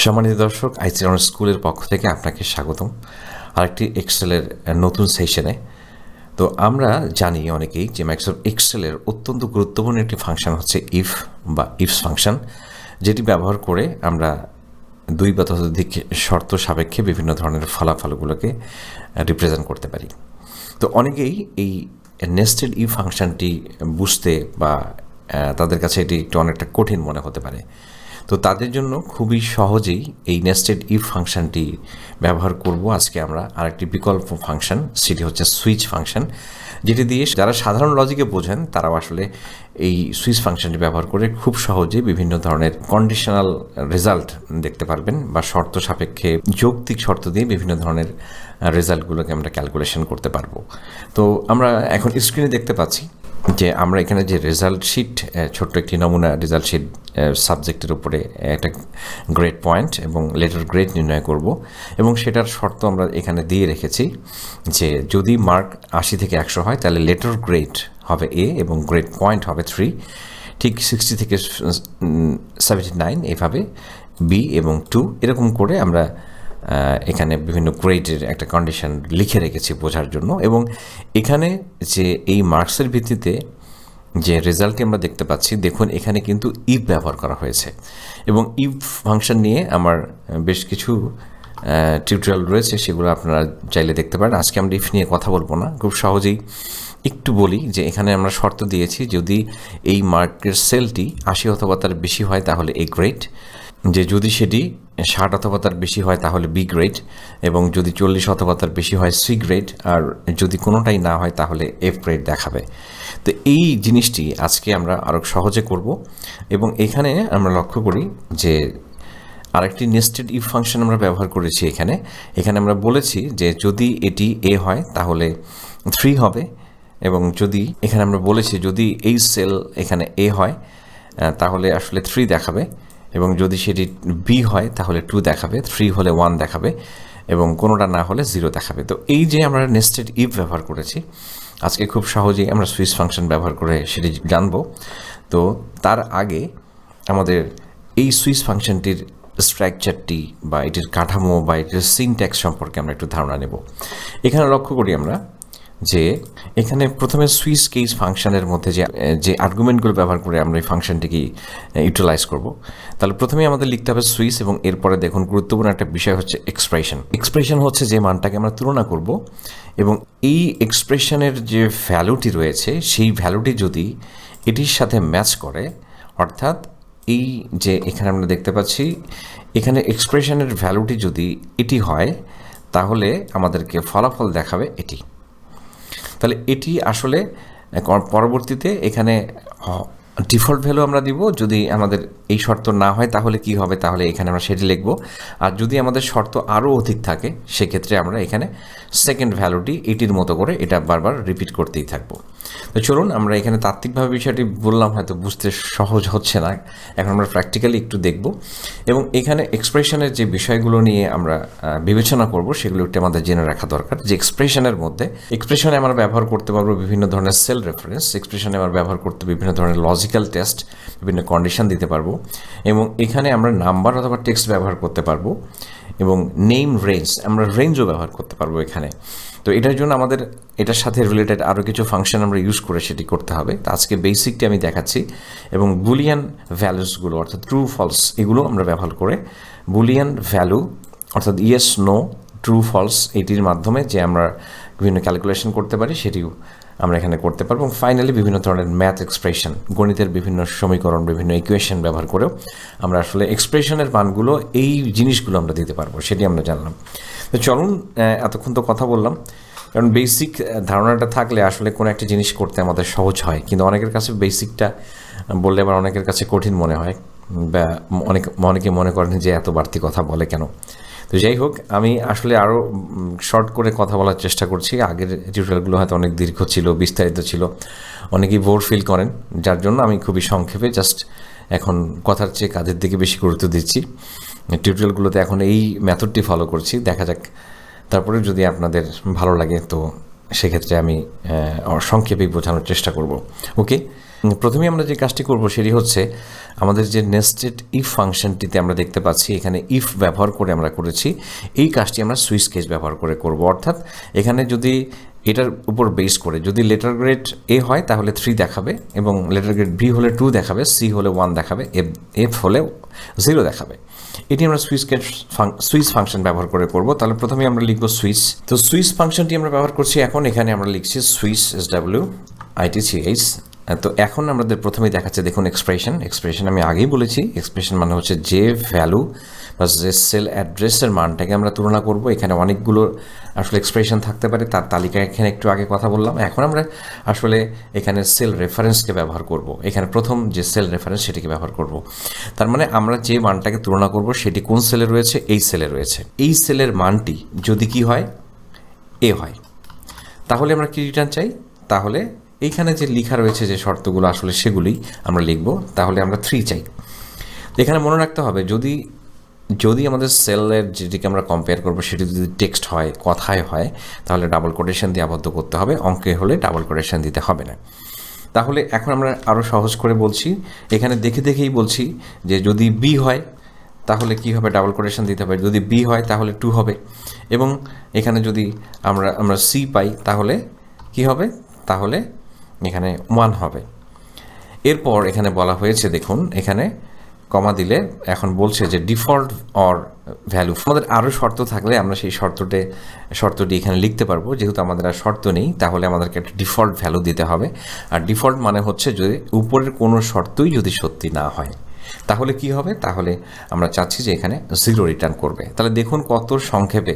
সম্মানিত দর্শক, আইচিটন স্কুলের পক্ষ থেকে আপনাকে স্বাগতম আরেকটি এক্সেলের নতুন সেশনে। তো আমরা জানি অনেকেই যে মাইক্রোসফট এক্সেলের অত্যন্ত গুরুত্বপূর্ণ একটি ফাংশন হচ্ছে ইফ বা ইফস ফাংশন, যেটি ব্যবহার করে আমরা দুই বা ততোধিক শর্ত সাপেক্ষে বিভিন্ন ধরনের ফলাফলগুলোকে রিপ্রেজেন্ট করতে পারি। তো অনেকেই এই নেস্টেড ইফ ফাংশনটি বুঝতে বা তাদের কাছে এটি একটু অনেকটা কঠিন মনে হতে পারে। তো তাদের জন্য খুবই সহজেই এই নেস্টেড ইফ ফাংশনটি ব্যবহার করব আজকে আমরা আরেকটি বিকল্প ফাংশন, সেটি হচ্ছে সুইচ ফাংশন, যেটি দিয়ে যারা সাধারণ লজিকে বোঝেন তারাও আসলে এই সুইচ ফাংশনটি ব্যবহার করে খুব সহজে বিভিন্ন ধরনের কন্ডিশনাল রেজাল্ট দেখতে পারবেন বা শর্ত সাপেক্ষে যৌক্তিক শর্ত দিয়ে বিভিন্ন ধরনের রেজাল্টগুলোকে আমরা ক্যালকুলেশন করতে পারবো। তো আমরা এখন স্ক্রিনে দেখতে পাচ্ছি যে আমরা এখানে যে রেজাল্ট শিট, ছোট্ট একটি নমুনা রেজাল্ট শিট সাবজেক্টের উপরে একটা গ্রেড পয়েন্ট এবং লেটার গ্রেড নির্ণয় করব, এবং সেটার শর্ত আমরা এখানে দিয়ে রেখেছি যে যদি মার্ক 80 থেকে 100 হয় তাহলে লেটার গ্রেড হবে এ এবং গ্রেড পয়েন্ট হবে 3, ঠিক 60 থেকে 79 এভাবে বি এবং 2, এরকম করে আমরা এখানে বিভিন্ন গ্রেডের একটা কন্ডিশন লিখে রেখেছি বোঝার জন্য। এবং এখানে যে এই মার্কসের ভিত্তিতে যে রেজাল্টটি আমরা দেখতে পাচ্ছি, দেখুন এখানে কিন্তু ইফ ব্যবহার করা হয়েছে, এবং ইফ ফাংশন নিয়ে আমার বেশ কিছু টিউটোরিয়াল রয়েছে, সেগুলো আপনারা চাইলে দেখতে পারেন। আজকে আমরা ইফ নিয়ে কথা বলবো না, খুব সহজেই একটু বলি যে এখানে আমরা শর্ত দিয়েছি যদি এই মার্কের সেলটি 80 অথবা তার বেশি হয় তাহলে এ গ্রেড, যে যদি সেটি 60 অথবা তার বেশি হয় তাহলে বি গ্রেড, এবং যদি 40 অথবা তার বেশি হয় সি গ্রেড, আর যদি কোনোটাই না হয় তাহলে এফ গ্রেড দেখাবে। তো এই জিনিসটি আজকে আমরা আরও সহজে করব। এবং এখানে আমরা লক্ষ্য করি যে আরেকটি নেস্টেড ইফ ফাংশন আমরা ব্যবহার করেছি এখানে আমরা বলেছি যে যদি এটি এ হয় তাহলে 3 হবে, এবং যদি এখানে আমরা বলেছি যদি এই সেল এখানে এ হয় তাহলে আসলে 3 দেখাবে, এবং যদি সেটি বি হয় তাহলে 2 দেখাবে, 3 হলে 1 দেখাবে, এবং কোনোটা না হলে 0 দেখাবে। তো এই যে আমরা নেস্টেড ইফ ব্যবহার করেছি, আজকে খুব সহজেই আমরা সুইচ ফাংশন ব্যবহার করে সেটি জানব। তো তার আগে আমাদের এই সুইচ ফাংশনটির স্ট্রাকচারটি বা এটির কাঠামো বা এটির সিনট্যাক্স সম্পর্কে আমরা একটু ধারণা নেব। এখানে লক্ষ্য করি আমরা যে এখানে প্রথমে সুইচ কেস ফাংশনের মধ্যে যে আর্গুমেন্টগুলো ব্যবহার করে আমরা এই ফাংশনটিকে ইউটিলাইজ করব, তাহলে প্রথমে আমাদের লিখতে হবে সুইচ, এবং এরপরে দেখুন গুরুত্বপূর্ণ একটা বিষয় হচ্ছে এক্সপ্রেশন হচ্ছে যে মানটাকে আমরা তুলনা করব, এবং এই এক্সপ্রেশনের যে ভ্যালুটি রয়েছে সেই ভ্যালুটি যদি এটির সাথে ম্যাচ করে, অর্থাৎ এই যে এখানে আমরা দেখতে পাচ্ছি এখানে এক্সপ্রেশনের ভ্যালুটি যদি এটি হয় তাহলে আমাদেরকে ফলাফল দেখাবে এটি। তাহলে এটি আসলে পরবর্তীতে এখানে ডিফল্ট ভ্যালু আমরা দিব, যদি আমাদের এই শর্ত না হয় তাহলে কি হবে, তাহলে এখানে আমরা সেটি লিখব, আর যদি আমাদের শর্ত আরও অধিক থাকে সেক্ষেত্রে আমরা এখানে সেকেন্ড ভ্যালুটি এটির মতো করে এটা বারবার রিপিট করতেই থাকবো। তো চলুন আমরা এখানে তাত্ত্বিকভাবে বিষয়টি বললাম, হয়তো বুঝতে সহজ হচ্ছে না, এখন আমরা প্র্যাকটিক্যালি একটু দেখব। এবং এখানে এক্সপ্রেশনের যে বিষয়গুলো নিয়ে আমরা বিবেচনা করব সেগুলো একটু আমাদের জেনে রাখা দরকার। যে এক্সপ্রেশনে আমরা ব্যবহার করতে পারবো বিভিন্ন ধরনের সেল রেফারেন্স, এক্সপ্রেশনে আমরা ব্যবহার করতে বিভিন্ন ধরনের লজিক্যাল টেস্ট, বিভিন্ন কন্ডিশন দিতে পারবো, এবং এখানে আমরা নাম্বার অথবা টেক্সট ব্যবহার করতে পারবো, এবং নেম রেঞ্জ, আমরা রেঞ্জও ব্যবহার করতে পারবো এখানে। তো এটার জন্য আমাদের এটার সাথে রিলেটেড আরও কিছু ফাংশন আমরা ইউজ করে সেটি করতে হবে। তো আজকে বেসিকটি আমি দেখাচ্ছি, এবং বুলিয়ান ভ্যালুসগুলো অর্থাৎ ট্রু ফলস এগুলো আমরা ব্যবহার করে বুলিয়ান ভ্যালু অর্থাৎ ইয়েস নো ট্রু ফলস এটির মাধ্যমে যে আমরা বিভিন্ন ক্যালকুলেশন করতে পারি সেটিও আমরা এখানে করতে পারবো। এবং ফাইনালি বিভিন্ন ধরনের ম্যাথ এক্সপ্রেশন, গণিতের বিভিন্ন সমীকরণ, বিভিন্ন ইকুয়েশন ব্যবহার করেও আমরা আসলে এক্সপ্রেশনের মানগুলো এই জিনিসগুলো আমরা দিতে পারবো, সেটি আমরা জানলাম। তো চলুন, এতক্ষণ তো কথা বললাম, কারণ বেসিক ধারণাটা থাকলে আসলে কোনো একটা জিনিস করতে আমাদের সহজ হয়, কিন্তু অনেকের কাছে বেসিকটা বললে আবার অনেকের কাছে কঠিন মনে হয়, বা অনেকে মনে করেন যে এত বাড়তি কথা বলে কেন। তো যাই হোক, আমি আসলে আরও শর্ট করে কথা বলার চেষ্টা করছি। আগের টিউটোরিয়ালগুলো হয়তো অনেক দীর্ঘ ছিল, বিস্তারিত ছিল, অনেকেই বোর ফিল করেন, যার জন্য আমি খুবই সংক্ষেপে জাস্ট এখন কথার চেয়ে কাজের দিকে বেশি গুরুত্ব দিচ্ছি। টিউটোরিয়ালগুলোতে এখন এই মেথডটি ফলো করছি, দেখা যাক তারপরে যদি আপনাদের ভালো লাগে তো সেক্ষেত্রে আমি সংক্ষেপেই বোঝানোর চেষ্টা করব। ওকে, প্রথমেই আমরা যে কাজটি করব সেটি হচ্ছে আমাদের যে নেস্টেড ইফ ফাংশনটিতে আমরা দেখতে পাচ্ছি এখানে ইফ ব্যবহার করে আমরা করেছি, এই কাজটি আমরা সুইচ কেস ব্যবহার করে করব। অর্থাৎ এখানে যদি এটার উপর বেস করে যদি লেটার গ্রেড এ হয় তাহলে 3 দেখাবে, এবং লেটার গ্রেড বি হলে 2 দেখাবে, সি হলে 1 দেখাবে, এফ হলে 0 দেখাবে। এটি আমরা সুইচ ফাংশন ব্যবহার করে করব। তাহলে প্রথমে আমরা লিখব সুইচ। তো সুইচ ফাংশনটি আমরা ব্যবহার করছি এখন, এখানে আমরা লিখছি সুইচ SWITCH। তো এখন আমাদের প্রথমেই দেখাচ্ছে দেখুন এক্সপ্রেশন আমি আগেই বলেছি, এক্সপ্রেশন মানে হচ্ছে যে ভ্যালু বা যে সেল অ্যাড্রেসের মানটাকে আমরা তুলনা করব। এখানে অনেকগুলো আসলে এক্সপ্রেশন থাকতে পারে, তার তালিকা এখানে একটু আগে কথা বললাম। এখন আমরা আসলে এখানে সেল রেফারেন্সকে ব্যবহার করব, এখানে প্রথম যে সেল রেফারেন্স সেটিকে ব্যবহার করব। তার মানে আমরা যে মানটাকে তুলনা করব সেটি কোন সেলে রয়েছে, এই সেলে রয়েছে। এই সেলের মানটি যদি কি হয়, এ হয়, তাহলে আমরা কি রিটার্ন চাই, তাহলে এইখানে যে লেখা রয়েছে যে শর্তগুলো আসলে সেগুলি আমরা লিখব। তাহলে আমরা 3 চাই। এখানে মনে রাখতে হবে যদি আমাদের সেলের যেটিকে আমরা কম্পেয়ার করবো সেটি যদি টেক্সট হয়, কথায় হয়, তাহলে ডাবল কোটেশন দিয়ে আবদ্ধ করতে হবে, অঙ্কে হলে ডাবল কোটেশন দিতে হবে না। তাহলে এখন আমরা আরও সহজ করে বলছি, এখানে দেখেই বলছি যে যদি বি হয় তাহলে কি হবে, ডাবল কোটেশন দিতে হবে, যদি বি হয় তাহলে 2 হবে, এবং এখানে যদি আমরা সি পাই তাহলে কি হবে, তাহলে এখানে 1 হবে। এরপর এখানে বলা হয়েছে দেখুন, এখানে কমা দিলে এখন বলছে যে ডিফল্ট অর ভ্যালু। আমাদের আরও শর্ত থাকলে আমরা সেই শর্তটি এখানে লিখতে পারবো। যেহেতু আমাদের আর শর্ত নেই, তাহলে আমাদেরকে একটা ডিফল্ট ভ্যালু দিতে হবে। আর ডিফল্ট মানে হচ্ছে যদি উপরের কোনো শর্তই যদি সত্যি না হয় তাহলে কি হবে, তাহলে আমরা চাচ্ছি যে এখানে 0 রিটার্ন করবে। তাহলে দেখুন কত সংক্ষেপে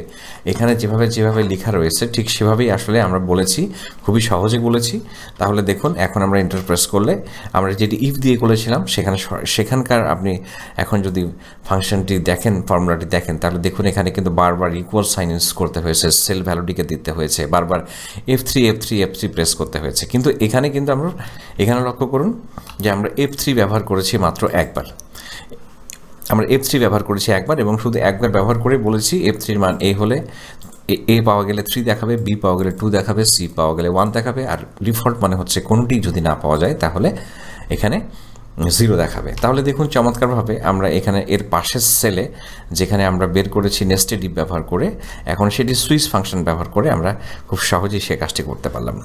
এখানে যেভাবে লেখা রয়েছে ঠিক সেভাবেই আসলে আমরা বলেছি, খুবই সহজে বলেছি। তাহলে দেখুন এখন আমরা এন্টার প্রেস করলে আমরা যেটি ইফ দিয়ে করেছিলাম সেখানকার আপনি এখন যদি ফাংশনটি দেখেন, ফর্মুলাটি দেখেন, তাহলে দেখুন এখানে কিন্তু বারবার ইকুয়াল সাইন ইউজ করতে হয়েছে, সেল ভ্যালুটিকে দিতে হয়েছে, বারবার F3 প্রেস করতে হয়েছে। কিন্তু এখানে কিন্তু আমরা এখানে লক্ষ্য করুন যে আমরা F3 ব্যবহার করেছি মাত্র একবার। আমরা F3 ব্যবহার করেছি একবার, এবং শুধু একবার ব্যবহার করে বলেছি F3-র মান এ হলে এ পাওয়া গেলে 3 দেখাবে, বি পাওয়া গেলে 2 দেখাবে, সি পাওয়া গেলে 1 দেখাবে, আর ডিফল্ট মানে হচ্ছে কোনোটি যদি না পাওয়া যায় তাহলে এখানে 0 দেখাবে। তাহলে দেখুন চমৎকারভাবে আমরা এখানে এর পাশের সেলে যেখানে আমরা বের করেছি নেস্টেড ইফ ব্যবহার করে, এখন সেটি সুইচ ফাংশন ব্যবহার করে আমরা খুব সহজেই সে কাজটি করতে পারলাম।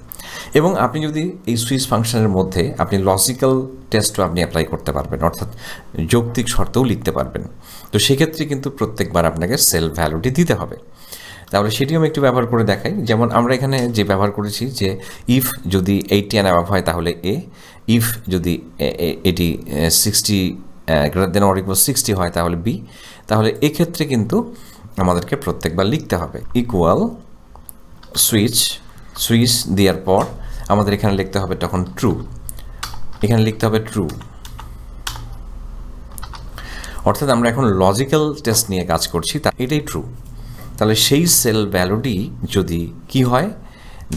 এবং আপনি যদি এই সুইচ ফাংশনের মধ্যে আপনি লজিক্যাল টেস্টও আপনি অ্যাপ্লাই করতে পারবেন, অর্থাৎ যৌক্তিক শর্তও লিখতে পারবেন। তো সেক্ষেত্রে কিন্তু প্রত্যেকবার আপনাকে সেল ভ্যালুটি দিতে হবে। তাহলে সেটিও আমি একটু ব্যবহার করে দেখাই। যেমন আমরা এখানে যে ব্যবহার করেছি যে ইফ যদি 80 and above হয় তাহলে এ, ইফ যদি এটি 60 greater than or equal 60 হয় তাহলে বি। তাহলে এক্ষেত্রে কিন্তু আমাদেরকে প্রত্যেকবার লিখতে হবে ইকুয়াল সুইচ দেওয়ার পর আমাদের এখানে লিখতে হবে তখন ট্রু, এখানে লিখতে হবে ট্রু। অর্থাৎ আমরা এখন লজিক্যাল টেস্ট নিয়ে কাজ করছি, তা এটাই ট্রু। তাহলে সেই সেল ভ্যালুটি যদি কি হয়,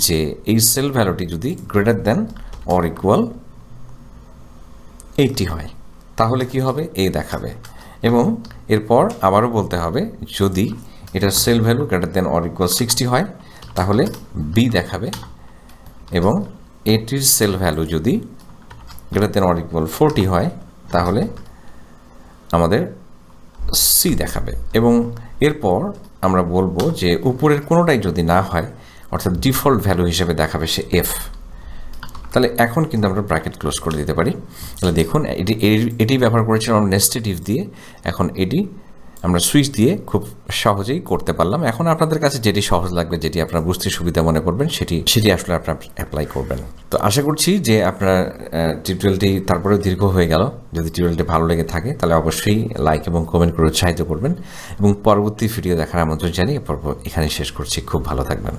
যে এই সেল ভ্যালুটি যদি গ্রেটার দেন অর ইকুয়াল 80 হয় তাহলে কি হবে, এ দেখাবে। এবং এরপর আবারও বলতে হবে যদি এটার sale value greater than or equal 60 হয় তাহলে বি দেখাবে, এবং এটির সেল ভ্যালু যদি গ্রেটার দেন অর ইকুয়াল 40 হয় তাহলে আমাদের সি দেখাবে। এবং এরপর আমরা বলবো যে উপরের কোনোটাই যদি না হয় অর্থাৎ ডিফল্ট ভ্যালু হিসেবে দেখাবে সে এফ। তাহলে এখন কিন্তু আমরা ব্র্যাকেট ক্লোজ করে দিতে পারি। তাহলে দেখুন এটি ব্যবহার করেছিলাম আমরা নেস্টেড ইফ দিয়ে, এখন এটি আমরা সুইচ দিয়ে খুব সহজেই করতে পারলাম। এখন আপনাদের কাছে যেটি সহজ লাগবে, যেটি আপনারা বুঝতে সুবিধা মনে করবেন সেটি আসলে আপনারা অ্যাপ্লাই করবেন। তো আশা করছি যে আপনার টিউটোরিয়ালটি তারপরেও দীর্ঘ হয়ে গেল। যদি টিউটোরিয়ালটি ভালো লেগে থাকে তাহলে অবশ্যই লাইক এবং কমেন্ট করে উৎসাহিত করবেন, এবং পরবর্তী ভিডিও দেখার আমন্ত্রণ জানিয়ে পর্ব এখানে শেষ করছি। খুব ভালো থাকবেন।